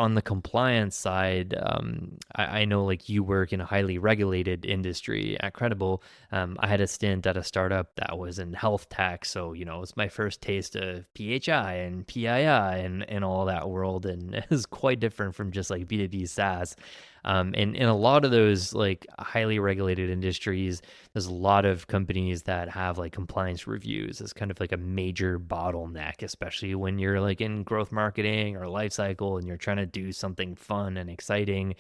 on the compliance side, I know like you work in a highly regulated industry at Credible. I had a stint at a startup that was in health tech. So, it was my first taste of PHI and PII and all that world. And it was quite different from just like B2B SaaS. And in a lot of those like highly regulated industries, there's a lot of companies that have like compliance reviews as kind of like a major bottleneck, especially when you're like in growth marketing or life cycle and you're trying to do something fun and exciting.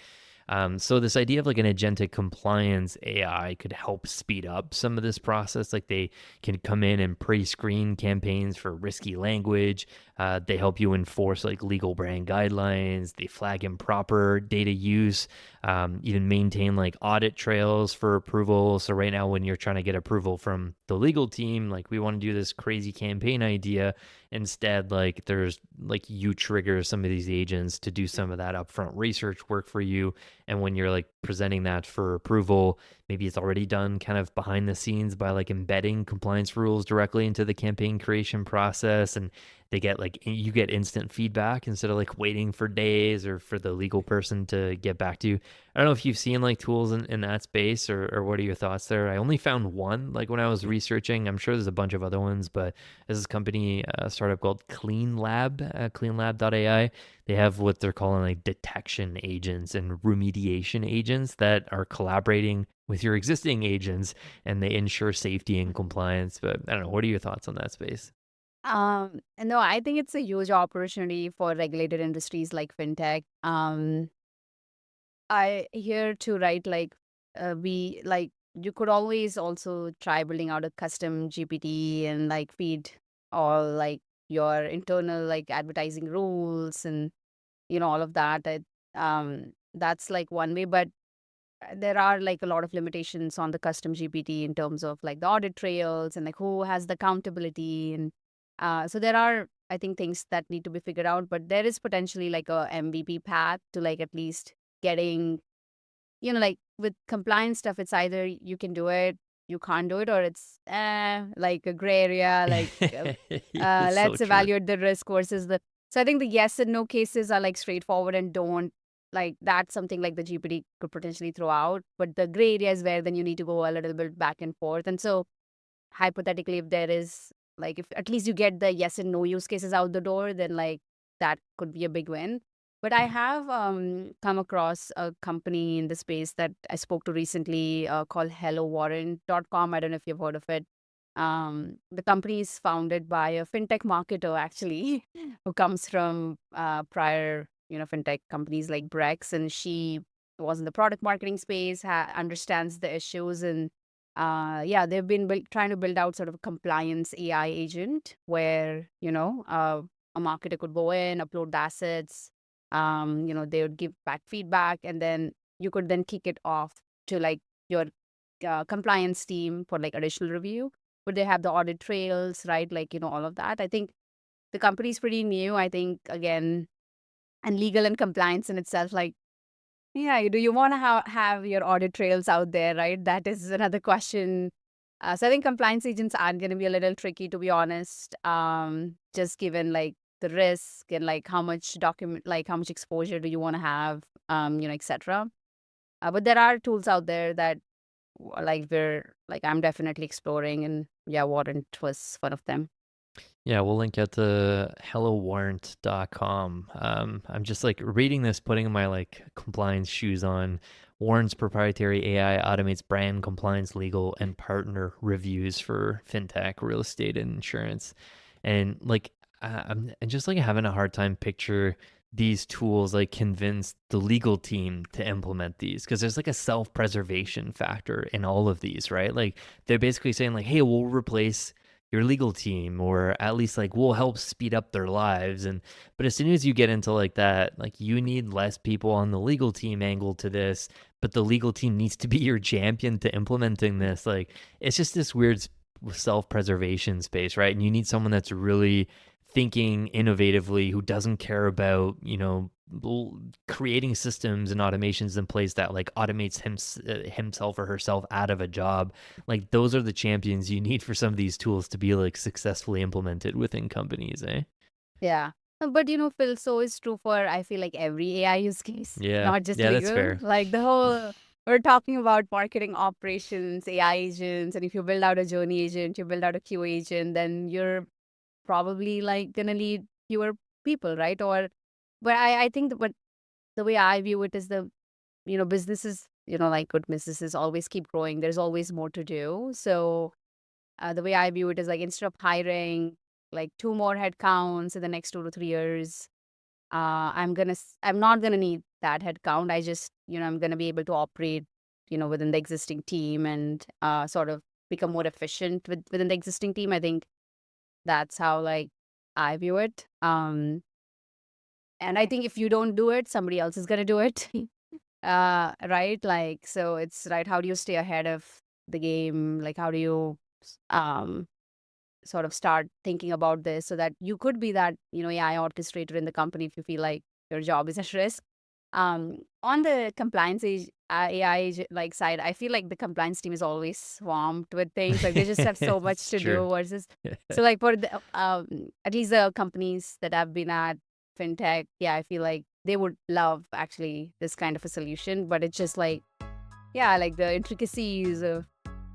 So this idea of like an agentic compliance AI could help speed up some of this process. Like they can come in and pre-screen campaigns for risky language. They help you enforce like legal brand guidelines. They flag improper data use. Even maintain like audit trails for approval. So right now, when you're trying to get approval from the legal team, like we want to do this crazy campaign idea. Instead, like there's like you trigger some of these agents to do some of that upfront research work for you. And when you're like presenting that for approval, maybe it's already done kind of behind the scenes by like embedding compliance rules directly into the campaign creation process. And you get instant feedback instead of like waiting for days or for the legal person to get back to you. I don't know if you've seen like tools in that space, or what are your thoughts there? I only found one like when I was researching. I'm sure there's a bunch of other ones, but there's this company, a startup called cleanlab.ai. They have what they're calling like detection agents and remediation agents that are collaborating with your existing agents, and they ensure safety and compliance. But I don't know. What are your thoughts on that space? No, I think it's a huge opportunity for regulated industries like fintech. I hear too, right? Like, we like you could always also try building out a custom GPT and like feed all like your internal like advertising rules and all of that. That's like one way, but there are like a lot of limitations on the custom GPT in terms of like the audit trails and like who has the accountability and so there are I think things that need to be figured out, but there is potentially like a MVP path to like at least getting like with compliance stuff, it's either you can do it, you can't do it, or it's like a gray area, like It's so let's true. evaluate the risk versus the. So I think the yes and no cases are like straightforward and don't like that's something like the GPT could potentially throw out. But the gray area is where then you need to go a little bit back and forth. And so hypothetically, if there is like if at least you get the yes and no use cases out the door, then like that could be a big win. But I have come across a company in the space that I spoke to recently called HelloWarrant.com. I don't know if you've heard of it. The company is founded by a fintech marketer, actually, who comes from prior, fintech companies like Brex, and she was in the product marketing space, understands the issues, and yeah, they've been trying to build out sort of a compliance AI agent where a marketer could go in, upload the assets, they would give back feedback, and then you could then kick it off to like your compliance team for like additional review. But they have the audit trails, right? Like, all of that. I think the company is pretty new. I think, again, and legal and compliance in itself, like, yeah, do you want to have your audit trails out there, right? That is another question. So I think compliance agents are going to be a little tricky, to be honest, just given like the risk and like how much like how much exposure do you want to have, etc. But there are tools out there that like I'm definitely exploring, and yeah, Warrant was one of them. Yeah, we'll link at the hellowarrant.com. I'm just like reading this, putting my like compliance shoes on. Warrant's proprietary AI automates brand compliance, legal, and partner reviews for fintech, real estate, and insurance. And like, I'm just like having a hard time picture these tools like convince the legal team to implement these, because there's like a self-preservation factor in all of these, right? Like they're basically saying like, hey, we'll replace your legal team, or at least like we'll help speed up their lives. And but as soon as you get into like that, like you need less people on the legal team angle to this, but the legal team needs to be your champion to implementing this. Like it's just this weird self-preservation space, right? And you need someone that's really thinking innovatively, who doesn't care about, creating systems and automations in place that like automates himself or herself out of a job. Like those are the champions you need for some of these tools to be like successfully implemented within companies, eh? Yeah. But Phil, so is true for I feel like every AI use case, Yeah, not just yeah, that's legal. fair. Like the whole we're talking about marketing operations, AI agents, and if you build out a journey agent, you build out a QA agent, then you're probably like gonna need fewer people, right? Or but I think that what the way I view it is businesses, like good businesses always keep growing. There's always more to do. So the way I view it is like instead of hiring like two more headcounts in the next 2 to 3 years, I'm not gonna need that headcount. I just, I'm gonna be able to operate, within the existing team and sort of become more efficient within the existing team. I think that's how like I view it. And I think if you don't do it, somebody else is gonna do it. Right? Like, so it's right. How do you stay ahead of the game? Like, how do you um sort of start thinking about this so that you could be that, AI orchestrator in the company if you feel like your job is at risk. On the compliance AI like side, I feel like the compliance team is always swamped with things. Like they just have so much It's to true. do versus so like for the at least the companies that I've been at, fintech, yeah, I feel like they would love actually this kind of a solution, but it's just like, yeah, like the intricacies of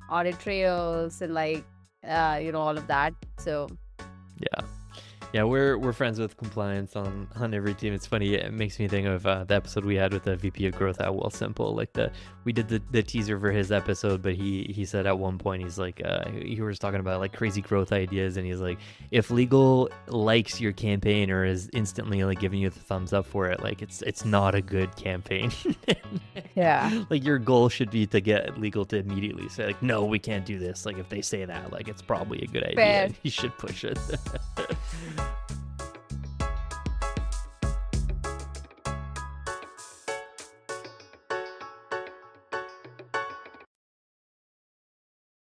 audit trails and like all of that. So Yeah. Yeah, we're friends with compliance on every team. It's funny. It makes me think of the episode we had with the VP of Growth at Well Simple. Like we did the teaser for his episode, but he said at one point he's like he was talking about like crazy growth ideas, and he's like, if legal likes your campaign or is instantly like giving you the thumbs up for it, like it's not a good campaign. yeah, Like your goal should be to get legal to immediately say like, no, we can't do this. Like if they say that, like it's probably a good idea. fair. You should push it.